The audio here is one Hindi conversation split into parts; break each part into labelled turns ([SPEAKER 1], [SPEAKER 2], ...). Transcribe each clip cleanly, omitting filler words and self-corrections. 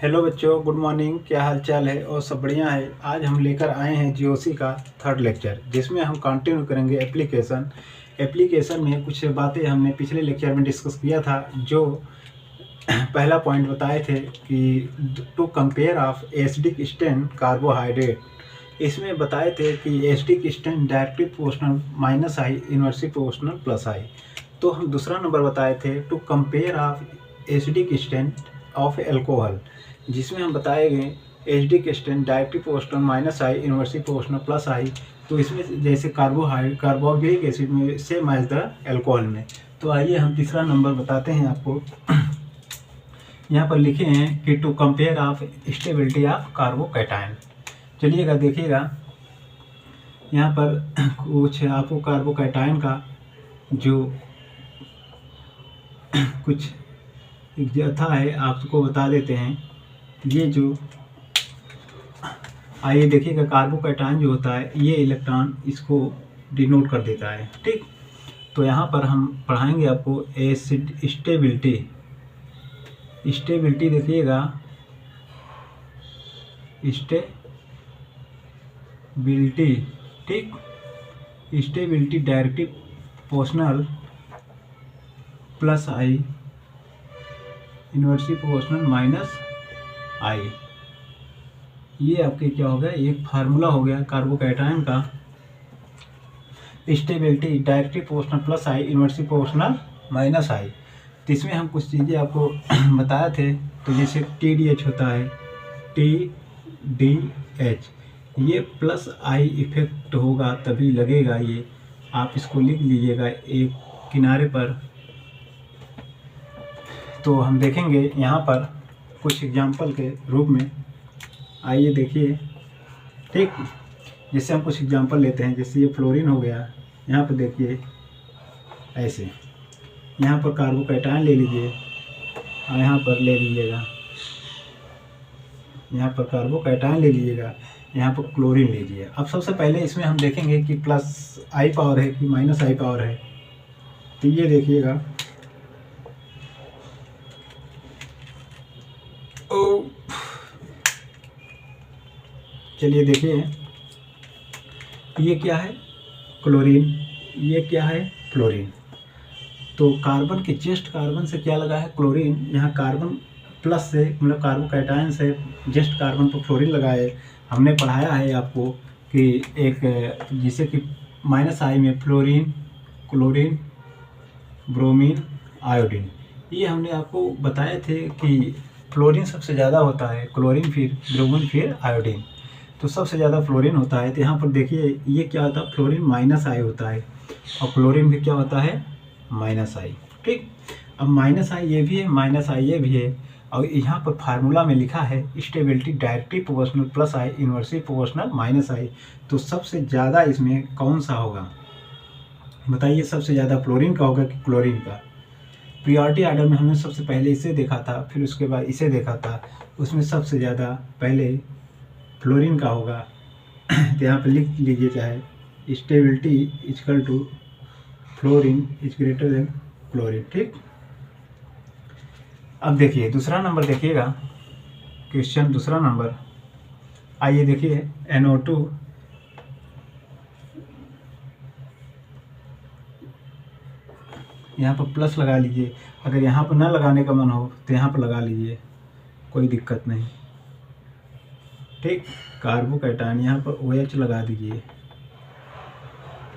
[SPEAKER 1] हेलो बच्चों, गुड मॉर्निंग। क्या हाल चाल है? और सब बढ़िया है। आज हम लेकर आए हैं जीओसी का थर्ड लेक्चर, जिसमें हम कंटिन्यू करेंगे एप्लीकेशन में कुछ बातें हमने पिछले लेक्चर में डिस्कस किया था। जो पहला पॉइंट बताए थे कि to compare of acidic strength carbohydrate, इसमें बताए थे कि acidic strength directly proportional minus I, inversely proportional plus I. तो हम दूसरा नंबर बताए थे to compare of acidic strength of alcohol, जिसमें हम बताएंगे acidic strength directly proportional minus I, inversely proportional plus I. तो इसमें जैसे कार्बोक्सिलिक एसिड में सेम एज द एल्कोहल में। तो आइए हम तीसरा नंबर बताते हैं आपको। यहाँ पर लिखे हैं कि to compare of stability of carbocation. चलिएगा देखिएगा, यहाँ पर कुछ आपको कार्बोकैटायन का जो कुछ जथा है आपको बता देते हैं। ये जो आइए देखिएगा, कार्बोकैटायन जो होता है ये इलेक्ट्रॉन इसको डिनोट कर देता है, ठीक। तो यहाँ पर हम पढ़ाएंगे आपको एसिड स्टेबिलिटी देखिएगा, स्टेबिलिटी, ठीक। Stability directly proportional plus I, inversely proportional minus I. ये आपके क्या हो गया, एक फार्मूला हो गया कार्बोकैटायन का। Stability directly proportional plus I, inversely proportional minus I. तो इसमें हम कुछ चीज़ें आपको बताए थे। तो जैसे TDH होता है, TDH, ये प्लस आई इफेक्ट होगा तभी लगेगा। ये आप इसको लिख लीजिएगा एक किनारे पर। तो हम देखेंगे यहाँ पर कुछ एग्जाम्पल के रूप में। आइए देखिए, ठीक। जैसे हम कुछ एग्जाम्पल लेते हैं, जैसे ये फ्लोरीन हो गया। यहाँ पर देखिए ऐसे, यहाँ पर कार्बोकैटायन ले लीजिए और यहाँ पर ले लीजिएगा, यहाँ पर कार्बोकैटायन ले लीजिएगा, यहाँ पर क्लोरीन लीजिए। अब सबसे पहले इसमें हम देखेंगे कि प्लस आई पावर है कि माइनस आई पावर है। तो ये देखिएगा, चलिए देखिए, ये क्या है क्लोरीन, ये क्या है फ्लोरीन। तो कार्बन के जस्ट कार्बन से क्या लगा है क्लोरीन, यहाँ कार्बन प्लस से मतलब कार्बोकैटायन से जस्ट कार्बन पर फ्लोरीन लगा है। हमने पढ़ाया है आपको कि एक जिसे कि माइनस आई में फ्लोरीन, क्लोरीन, ब्रोमीन, आयोडीन। ये हमने आपको बताए थे कि फ्लोरीन सबसे ज़्यादा होता है, क्लोरीन फिर ब्रोमीन फिर आयोडीन। तो सबसे ज़्यादा फ्लोरीन होता है। तो यहाँ पर देखिए ये क्या होता है, फ्लोरीन माइनस आई होता है और क्लोरीन भी क्या होता है, माइनस आई, ठीक। अब माइनस आई ये भी है, माइनस आई ये भी है। और यहाँ पर फार्मूला में लिखा है stability directly proportional plus I, inversely proportional minus I. तो सबसे ज़्यादा इसमें कौन सा होगा बताइए? सबसे ज़्यादा फ्लोरीन का होगा कि क्लोरीन का? प्रियोरिटी आर्डर में हमने सबसे पहले इसे देखा था, फिर उसके बाद इसे देखा था। उसमें सबसे ज़्यादा पहले फ्लोरीन का होगा। तो यहाँ पर लिख लीजिए, चाहे stability equal to fluorine is greater than chlorine, ठीक। अब देखिए दूसरा नंबर, देखिएगा क्वेश्चन दूसरा नंबर। आइए देखिए NO2, यहाँ पर प्लस लगा लीजिए। अगर यहाँ पर ना लगाने का मन हो तो यहाँ पर लगा लीजिए, कोई दिक्कत नहीं, ठीक। कार्बोकैटायन यहाँ पर OH लगा दीजिए।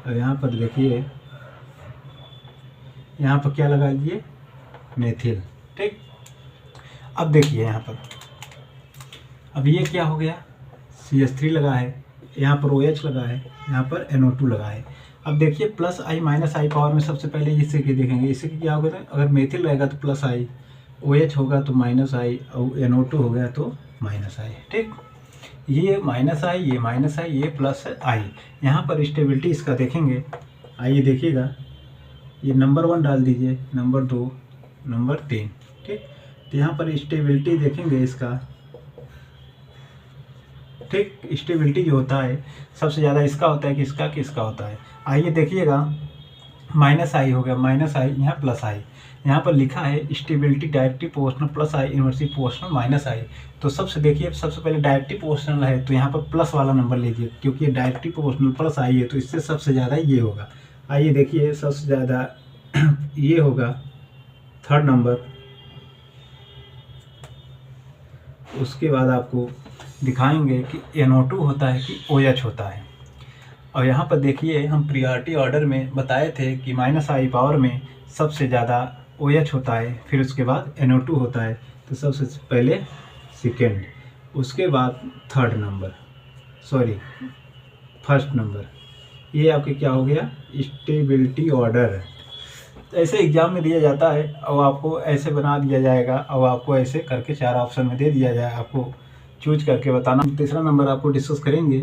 [SPEAKER 1] और यहाँ पर देखिए, यहाँ पर क्या लगा लीजिए, मेथिल, ठीक। अब देखिए यहाँ पर, अब ये क्या हो गया, CH3 लगा है, यहाँ पर OH लगा है, यहाँ पर NO2 लगा है। अब देखिए प्लस आई माइनस आई पावर में सबसे पहले इससे क्या देखेंगे, इससे क्या होगा, अगर मेथिल रहेगा तो प्लस आई, OH होगा तो माइनस आई, और NO2 हो गया तो माइनस आई, ठीक। ये माइनस आई, ये माइनस आई, ये प्लस आई। यहाँ पर स्टेबिलिटी इसका देखेंगे। आइए देखिएगा, ये नंबर 1 डाल दीजिए, नंबर 2, नंबर 3, ठीक। तो यहाँ पर स्टेबिलिटी देखेंगे इसका, ठीक। स्टेबिलिटी जो होता है सबसे ज़्यादा इसका होता है कि इसका होता है। आइए देखिएगा, माइनस आई हो गया, माइनस आई, यहाँ प्लस आई। यहाँ पर लिखा है stability directly proportional plus I, inversely proportional minus I. तो सबसे देखिए, सबसे पहले डायरेक्टली प्रोपोर्शनल है तो यहाँ पर प्लस वाला नंबर लीजिए, क्योंकि ये डायरेक्टली प्रोपोर्शनल प्लस आई है तो इससे सबसे ज़्यादा ये होगा। आइए देखिए, सबसे ज़्यादा ये होगा थर्ड नंबर। उसके बाद आपको दिखाएंगे कि NO2 होता है कि OH होता है। और यहाँ पर देखिए, हम प्रियॉरिटी ऑर्डर में बताए थे कि -i पावर में सबसे ज़्यादा OH होता है, फिर उसके बाद NO2 होता है। तो सबसे पहले सेकेंड, उसके बाद third number, sorry first number. ये आपके क्या हो गया, स्टेबिलिटी ऑर्डर। ऐसे एग्जाम में दिया जाता है और आपको ऐसे बना दिया जाएगा और आपको ऐसे करके 4 ऑप्शन में दे दिया जाए, आपको चूज करके बताना। तीसरा नंबर आपको डिस्कस करेंगे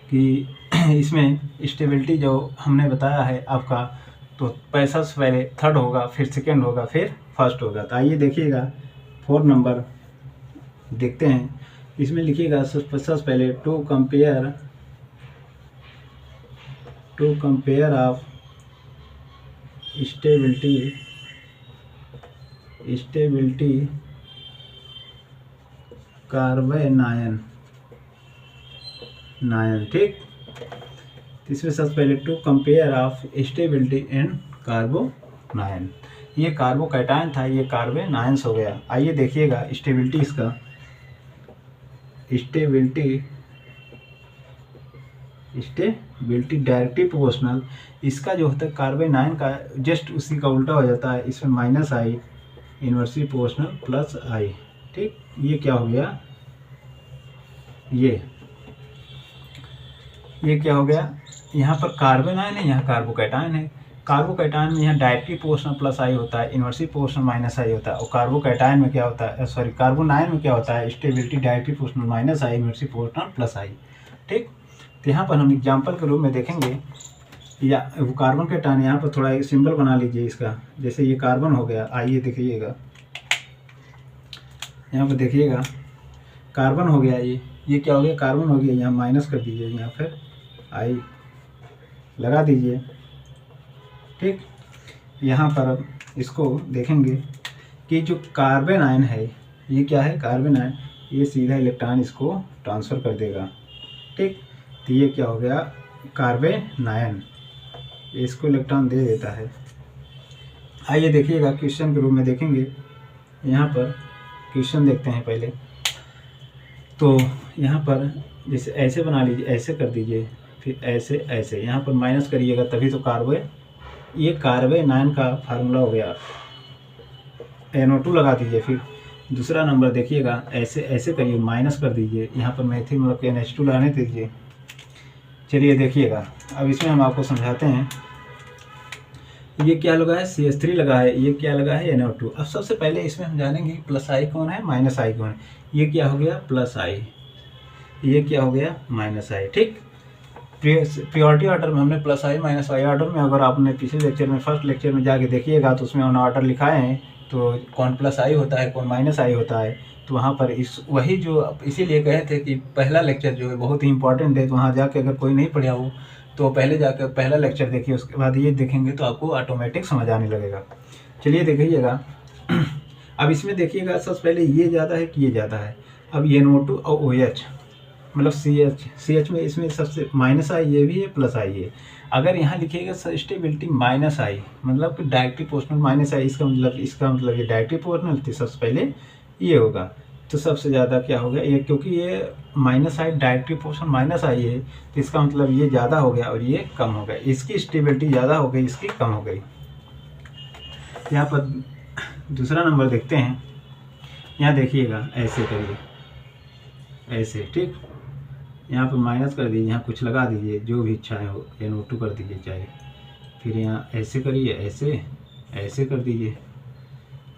[SPEAKER 1] कि इसमें स्टेबिलिटी जो हमने बताया है आपका, तो पैसा से पहले थर्ड होगा, फिर सेकेंड होगा, फिर फर्स्ट होगा। तो आइए देखिएगा, 4 नंबर देखते हैं। इसमें लिखिएगा सबसे पहले to compare of stability carbanion, ठीक। इसमें सबसे पहले to compare of stability in carbanion. ये कार्बोकैटायन था, ये कार्बोनायंस हो गया। आइए देखिएगा स्टेबिलिटी, इसका स्टेबिलिटी डायरेक्टली प्रोपोर्शनल, इसका जो होता है कार्बोनायन का जस्ट उसी का उल्टा हो जाता है। इसमें -i, inversely proportional plus i, ठीक। ये क्या हो गया, ये क्या हो गया, यहाँ पर कार्बोनायन है, यहाँ कार्बोकैटायन है। कार्बोकैटायन में यहाँ डायरेक्टली प्रोपोर्शनल प्लस आई होता है, इन्वर्सली प्रोपोर्शनल माइनस आई होता है। और कार्बोकैटायन में क्या होता है, सॉरी कार्बोनायन में क्या होता है, stability directly proportional minus I, inversely proportional plus आई, ठीक। तो यहाँ पर हम एग्जाम्पल के रूप में देखेंगे, या वो कार्बन कैटायन, यहाँ पर थोड़ा एक सिंबल बना लीजिए इसका, जैसे ये कार्बन हो गया। आइए देखिएगा, यहाँ पर देखिएगा कार्बन हो गया, ये क्या हो गया, कार्बन हो गया। यहाँ माइनस कर दीजिए, यहाँ फिर आई लगा दीजिए, ठीक। यहाँ पर अब इसको देखेंगे कि जो कार्बन आयन है, ये क्या है, कार्बन आयन, ये सीधा इलेक्ट्रॉन इसको ट्रांसफ़र कर देगा, ठीक। तो ये क्या हो गया, कार्बोनायन, इसको इलेक्ट्रॉन दे देता है। आइए देखिएगा क्वेश्चन के रूप में देखेंगे। यहाँ पर क्वेश्चन देखते हैं पहले। तो यहाँ पर जैसे ऐसे बना लीजिए, ऐसे कर दीजिए, फिर ऐसे ऐसे, यहाँ पर माइनस करिएगा तभी तो ये कार्बोनायन का फार्मूला हो गया। NO2 लगा दीजिए। फिर दूसरा नंबर देखिएगा, ऐसे ऐसे करिए, माइनस कर दीजिए, यहाँ पर मेथिल मतलब कि NH2 लगाने दीजिए। चलिए देखिएगा, अब इसमें हम आपको समझाते हैं। ये क्या लगा है, CH3 लगा है, ये क्या लगा है, NO2। अब सबसे पहले इसमें हम जानेंगे प्लस आई कौन है, माइनस आई कौन है। ये क्या हो गया, प्लस आई, ये क्या हो गया, माइनस आई, ठीक। प्रियोरिटी ऑर्डर में हमने plus I minus I order में, अगर आपने पिछले लेक्चर में फर्स्ट लेक्चर में जाके देखिएगा तो उसमें हमने ऑर्डर लिखाए हैं, तो कौन प्लस आई होता है, कौन माइनस आई होता है। तो वहाँ पर वही जो इसीलिए कहे थे कि पहला लेक्चर जो है बहुत ही इंपॉर्टेंट है। तो वहाँ जाके अगर कोई नहीं पढ़ा हो तो पहले जाकर पहला लेक्चर देखिए, उसके बाद ये देखेंगे तो आपको ऑटोमेटिक समझ आने लगेगा। चलिए देखिएगा। अब इसमें देखिएगा, सबसे पहले ये ज़्यादा है कि ये ज़्यादा है। अब NO2 और OH मतलब CH में, इसमें सबसे माइनस आई ये भी है, प्लस आई है। अगर यहाँ लिखिएगा स्टेबिलिटी माइनस आई, मतलब कि डायरेक्टली प्रोपोर्शनल माइनस आई, इसका मतलब ये डायरेक्टली प्रोपोर्शनल थी, सबसे पहले ये होगा। तो सबसे ज़्यादा क्या हो गया, ये क्योंकि ये minus I directly proportional minus I है, तो इसका मतलब ये ज़्यादा हो गया और ये कम हो गया। इसकी स्टेबिलिटी ज़्यादा हो गई, इसकी कम हो गई। यहाँ पर दूसरा नंबर देखते हैं। यहाँ देखिएगा, ऐसे करिए, ऐसे, ठीक। यहाँ पर माइनस कर दीजिए, यहाँ कुछ लगा दीजिए, जो भी इच्छाएं हो, NO2 कर दीजिए चाहे। फिर यहाँ ऐसे करिए, ऐसे ऐसे कर दीजिए,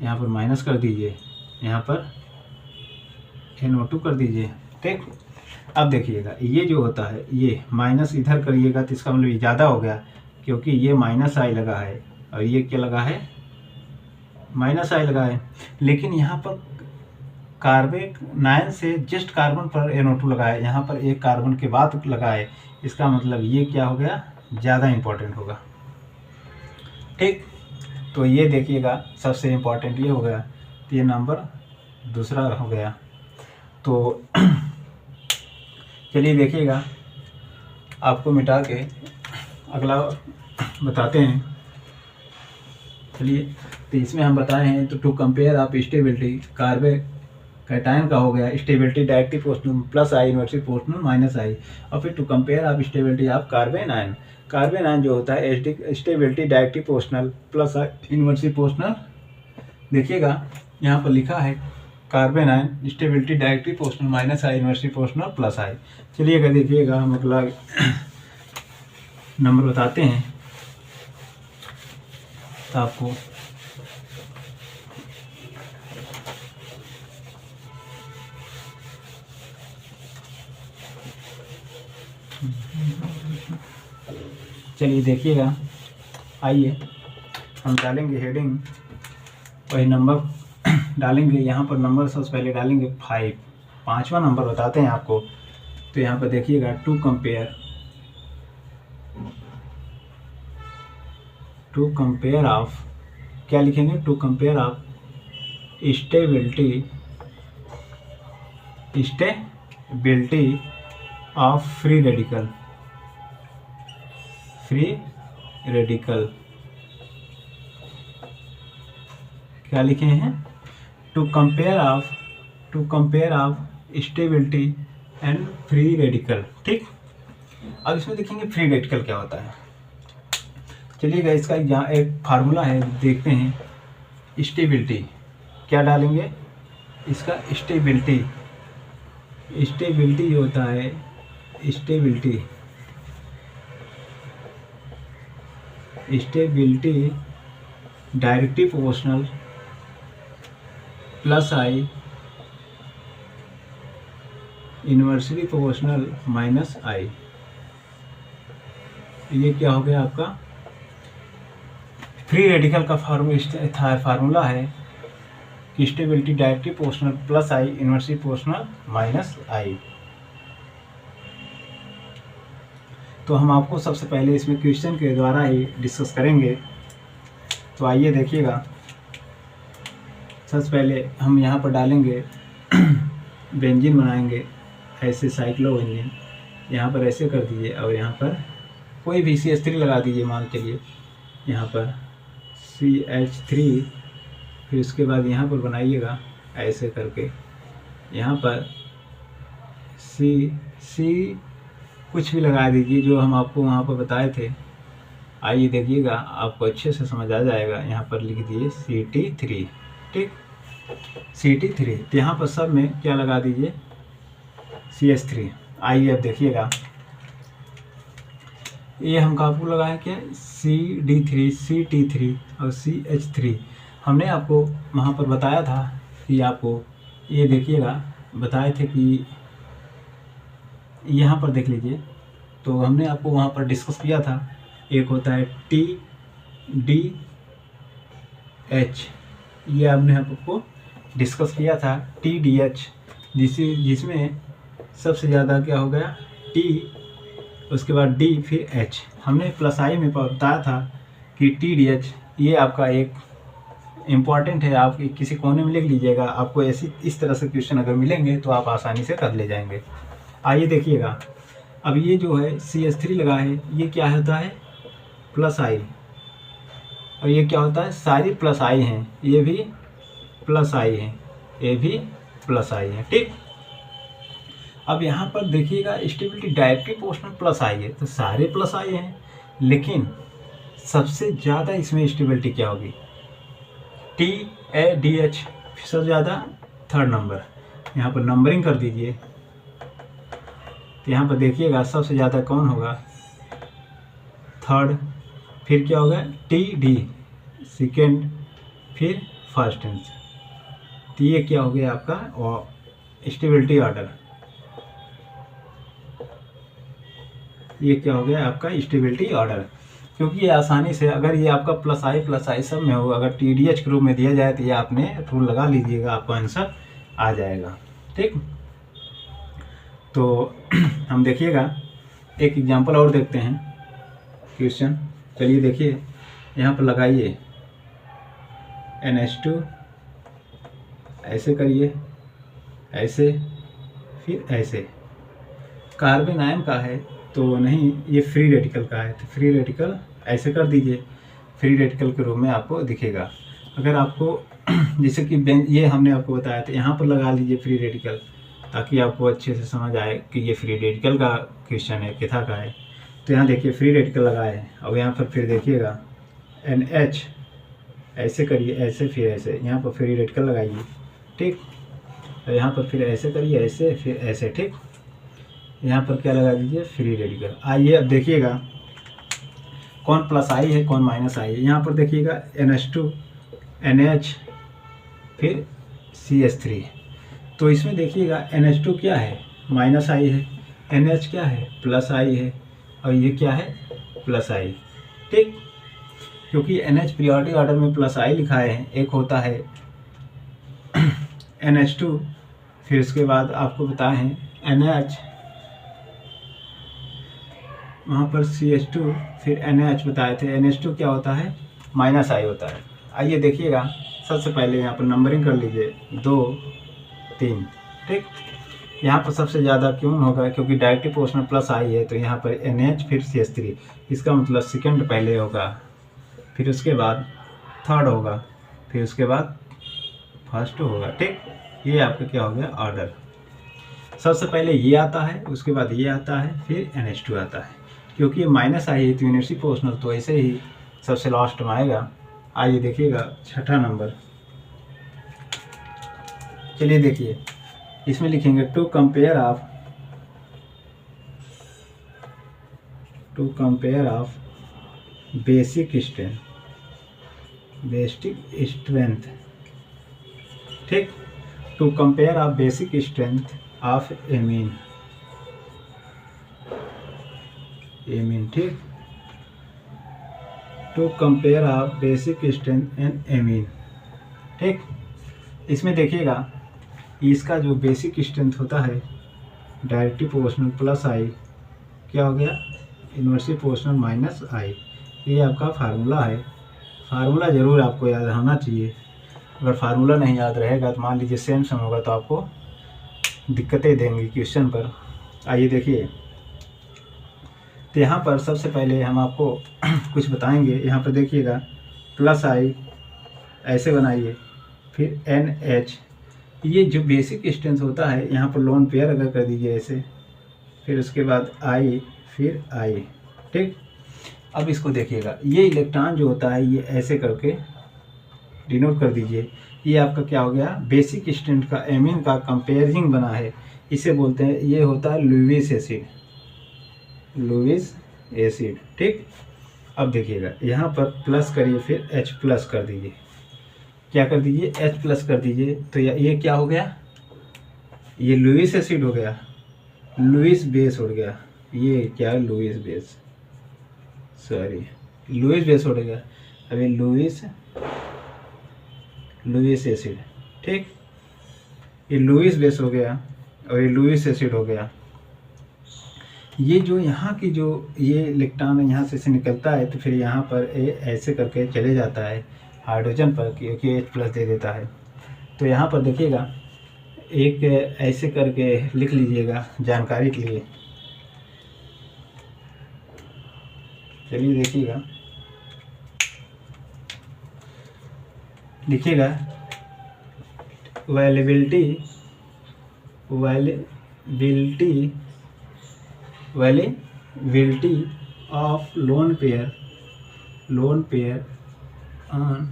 [SPEAKER 1] यहाँ पर माइनस कर दीजिए, यहाँ पर NO2 कर दीजिए, ठीक। अब देखिएगा, ये जो होता है, ये माइनस इधर करिएगा तो इसका मतलब ये ज़्यादा हो गया, क्योंकि ये माइनस आई लगा है और ये क्या लगा है, माइनस आई लगा है। लेकिन यहाँ पर कार्बोनायन से जस्ट कार्बन पर NO2 लगा है, यहाँ पर एक कार्बन के बाद लगा है, इसका मतलब ये क्या हो गया, ज़्यादा इम्पोर्टेंट होगा, ठीक। तो ये देखिएगा सबसे इम्पोर्टेंट ये हो गया, तो ये नंबर दूसरा हो गया। तो चलिए देखिएगा, आपको मिटा के अगला बताते हैं। चलिए, तो इसमें हम बताए हैं तो टू कंपेयर आप स्टेबिलिटी कार्बन कैटायन का हो गया stability directly proportional plus I inversely proportional minus I, और फिर टू कंपेयर आप stability of carbanion. Carbanion जो होता है stability directly proportional plus I inversely proportional. देखिएगा यहाँ पर लिखा है carbanion stability directly proportional minus I inversely proportional plus I. चलिएगा देखिएगा हम अगला नंबर बताते हैं तो आपको चलिए देखिएगा, आइए हम डालेंगे हेडिंग, वही नंबर डालेंगे। यहाँ पर नंबर सबसे पहले डालेंगे 5, 5वां नंबर बताते हैं आपको। तो यहाँ पर देखिएगा टू कंपेयर ऑफ, क्या लिखेंगे, to compare of stability of free radical क्या लिखे हैं, to compare of stability and free radical. ठीक, अब इसमें देखेंगे फ्री रेडिकल क्या होता है। चलिएगा, इसका यहाँ एक फार्मूला है, देखते हैं। स्टेबिलिटी क्या डालेंगे, इसका स्टेबिलिटी जो होता है stability directly proportional plus I inversely proportional minus I. ये क्या हो गया आपका फ्री रेडिकल का फार्मूला है कि stability directly proportional plus I inversely proportional minus I. तो हम आपको सबसे पहले इसमें क्वेश्चन के द्वारा ही डिस्कस करेंगे। तो आइए देखिएगा, सबसे पहले हम यहाँ पर डालेंगे बेंजीन बनाएंगे, ऐसे साइक्लोबेंजीन, यहाँ पर ऐसे कर दीजिए, और यहाँ पर कोई भी CH3 लगा दीजिए, मान के लिए यहाँ पर CH3, फिर उसके बाद यहाँ पर बनाइएगा ऐसे करके, यहाँ पर C कुछ भी लगा दीजिए जो हम आपको वहाँ पर बताए थे। आइए देखिएगा, आपको अच्छे से समझ आ जाएगा। यहाँ पर लिख दिए CT3, ठीक, CT3। तो यहाँ पर सब में क्या लगा दीजिए, CH3। आइए अब देखिएगा, ये हम आपको लगाए क्या, CD3, CT3 और CH3। हमने आपको वहाँ पर बताया था कि आपको ये देखिएगा, बताए थे कि यहाँ पर देख लीजिए, तो हमने आपको वहाँ पर डिस्कस किया था। एक होता है TDH, ये हमने आपको डिस्कस किया था TDH, जिसमें सबसे ज़्यादा क्या हो गया T, उसके बाद D, फिर H। हमने प्लस आई में बताया था कि TDH ये आपका एक इम्पॉर्टेंट है, आप किसी कोने में लिख लीजिएगा। आपको ऐसी इस तरह से क्वेश्चन अगर मिलेंगे तो आप आसानी से कर ले जाएंगे। आइए देखिएगा, अब ये जो है CH3 लगा है, ये क्या होता है, प्लस आई, और ये क्या होता है, सारी प्लस आई हैं, ये भी प्लस आई है, ये भी प्लस आई है, ठीक। अब यहाँ पर देखिएगा स्टेबिलिटी डायरेक्टली प्रोपोर्शनल प्लस आई है, तो सारे प्लस आई हैं, लेकिन सबसे ज़्यादा इसमें स्टेबिलिटी क्या होगी, TADH, सबसे ज़्यादा थर्ड नंबर। यहाँ पर नंबरिंग कर दीजिए, तो यहाँ पर देखिएगा सबसे ज़्यादा कौन होगा, थर्ड, फिर क्या होगा TD सेकेंड, फिर फर्स्ट आंसर। तो ये क्या हो गया आपका स्टेबिलिटी ऑर्डर, ये क्या हो गया आपका स्टेबिलिटी ऑर्डर। क्योंकि ये आसानी से, अगर ये आपका प्लस आई सब में हो, अगर TDH के रूप में दिया जाए तो ये आपने रूल लगा लीजिएगा, आपका आंसर आ जाएगा, ठीक। तो हम देखिएगा एक एग्जांपल और देखते हैं क्वेश्चन। चलिए देखिए, यहाँ पर लगाइए NH2, ऐसे करिए, ऐसे, फिर ऐसे। कार्बन आयन का है तो नहीं, ये फ्री रेडिकल का है, तो फ्री रेडिकल ऐसे कर दीजिए, फ्री रेडिकल के रूप में आपको दिखेगा। अगर आपको जैसे कि ये हमने आपको बताया था, यहाँ पर लगा लीजिए फ्री रेडिकल, ताकि आपको अच्छे से समझ आए कि ये फ्री रेडिकल का क्वेश्चन है, किथा का है। तो यहाँ देखिए फ्री रेडिकल लगाए हैं, और यहाँ पर फिर देखिएगा NH, ऐसे करिए, ऐसे, फिर ऐसे, यहाँ पर फ्री रेडिकल लगाइए, ठीक। और यहाँ पर फिर ऐसे करिए, ऐसे, फिर ऐसे, ठीक। यहाँ पर क्या लगा दीजिए, फ्री रेडिकल। आइए अब देखिएगा कौन प्लस आई है, कौन माइनस आई है। यहाँ पर देखिएगा NH2, NH, फिर CH3। तो इसमें देखिएगा NH2 क्या है, माइनस आई है, NH क्या है, प्लस आई है, और ये क्या है, प्लस आई, ठीक। क्योंकि NH पीरियोडिक ऑर्डर में प्लस आई लिखा है, एक होता है NH2, फिर उसके बाद आपको बताए हैं NH, वहाँ पर CH2, फिर NH बताए थे। NH2 क्या होता है, माइनस आई होता है। आइए देखिएगा, सबसे पहले यहाँ पर नंबरिंग कर लीजिए, 2, 3, ठीक। यहाँ पर सबसे ज़्यादा क्यों होगा, क्योंकि डायरेक्टली प्रोपोर्शनल प्लस आई है, तो यहाँ पर NH फिर CH3, इसका मतलब सेकंड पहले होगा, फिर उसके बाद थर्ड होगा, फिर उसके बाद फर्स्ट होगा, ठीक। ये आपका क्या हो गया, ऑर्डर। सबसे पहले ये आता है, उसके बाद ये आता है, फिर NH2 आता है। क्योंकि ये माइनस आई है तो यूनिवर्सिटी प्रोपोर्शनल, तो ऐसे ही सबसे लास्ट में आएगा। आइए देखिएगा छठा नंबर, चलिए देखिए, इसमें लिखेंगे to compare of basic strength, ठीक। To compare of basic strength of amine, ठीक। To compare of basic strength and amine, ठीक। इसमें देखिएगा इसका जो बेसिक स्ट्रेंथ होता है डायरेक्टली प्रोपोर्शनल प्लस आई, क्या हो गया, इनवर्सली प्रोपोर्शनल माइनस आई। ये आपका फार्मूला है। फार्मूला ज़रूर आपको याद होना चाहिए। अगर फार्मूला नहीं याद रहेगा तो मान लीजिए सेम सम होगा तो आपको दिक्कतें देंगी क्वेश्चन पर। आइए देखिए, तो यहाँ पर सबसे पहले हम आपको कुछ बताएंगे। यहाँ पर देखिएगा प्लस आई ऐसे बनाइए, फिर NH, ये जो बेसिक स्ट्रेंथ होता है यहाँ पर लोन पेयर अगर कर दीजिए ऐसे, फिर उसके बाद I, फिर I, ठीक। अब इसको देखिएगा, ये इलेक्ट्रॉन जो होता है ये ऐसे करके डिनोट कर दीजिए। ये आपका क्या हो गया, बेसिक स्ट्रेंथ का एमीन का कंपेयरिंग बना है, इसे बोलते हैं, ये होता है लुईस एसिड, ठीक। अब देखिएगा यहाँ पर प्लस करिए, फिर H प्लस कर दीजिए, क्या कर दीजिए, H प्लस कर दीजिए। तो ये क्या हो गया, ये लुईस एसिड हो गया, लुईस बेस हो गया। ये क्या है, लुईस बेस हो गया। अभी लुईस एसिड, ठीक। ये लुईस बेस हो गया और ये लुईस एसिड हो गया। ये जो यहाँ की जो ये इलेक्ट्रॉन यहाँ से निकलता है, तो फिर यहाँ पर ऐसे करके चले जाता है हाइड्रोजन पर, क्योंकि H प्लस दे देता है। तो यहाँ पर देखिएगा एक ऐसे करके लिख लीजिएगा जानकारी के लिए। चलिए देखिएगा, लिखिएगा availability of lone pair on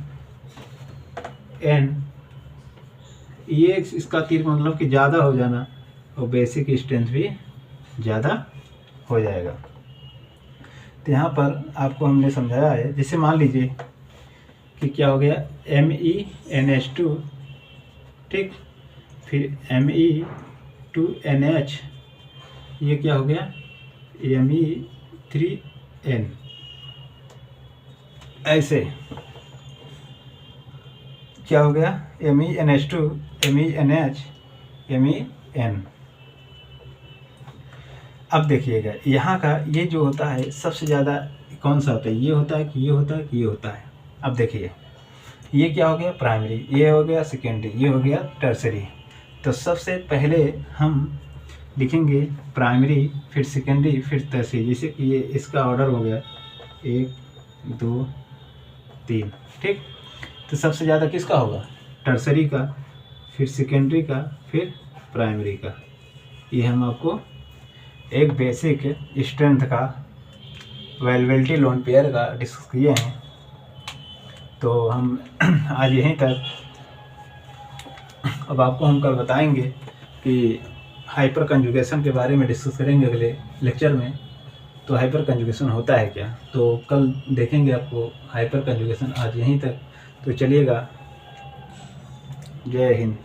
[SPEAKER 1] N, ये इसका तीर मतलब कि ज़्यादा हो जाना, और बेसिक स्ट्रेंथ भी ज़्यादा हो जाएगा। तो यहाँ पर आपको हमने समझाया है, जैसे मान लीजिए कि क्या हो गया, MENH2, ठीक, फिर Me2NH, ये क्या हो गया, Me3N, ऐसे क्या हो गया, MENH2, MENH, MEN। अब देखिएगा यहाँ का ये जो होता है सबसे ज़्यादा कौन सा होता है, ये होता है कि ये होता है कि ये होता है। अब देखिए ये क्या हो गया प्राइमरी, ये हो गया सेकेंडरी, ये हो गया टर्सरी। तो सबसे पहले हम लिखेंगे प्राइमरी, फिर सेकेंडरी, फिर टर्सरी। जैसे कि ये इसका ऑर्डर हो गया 1 2 3, ठीक। तो सबसे ज़्यादा किसका होगा, टर्सरी का, फिर सेकेंडरी का, फिर प्राइमरी का। ये हम आपको एक बेसिक स्ट्रेंथ का अवेलेबिलिटी लोन पेयर का डिस्कस किए हैं। तो हम आज यहीं तक। अब आपको हम कल बताएंगे कि हाइपर कंजुगेशन के बारे में डिस्कस करेंगे अगले लेक्चर में। तो हाइपर कंजुगेशन होता है क्या, तो कल देखेंगे आपको हाइपर कंजुगेशन। आज यहीं तक, तो चलिएगा, जय हिंद।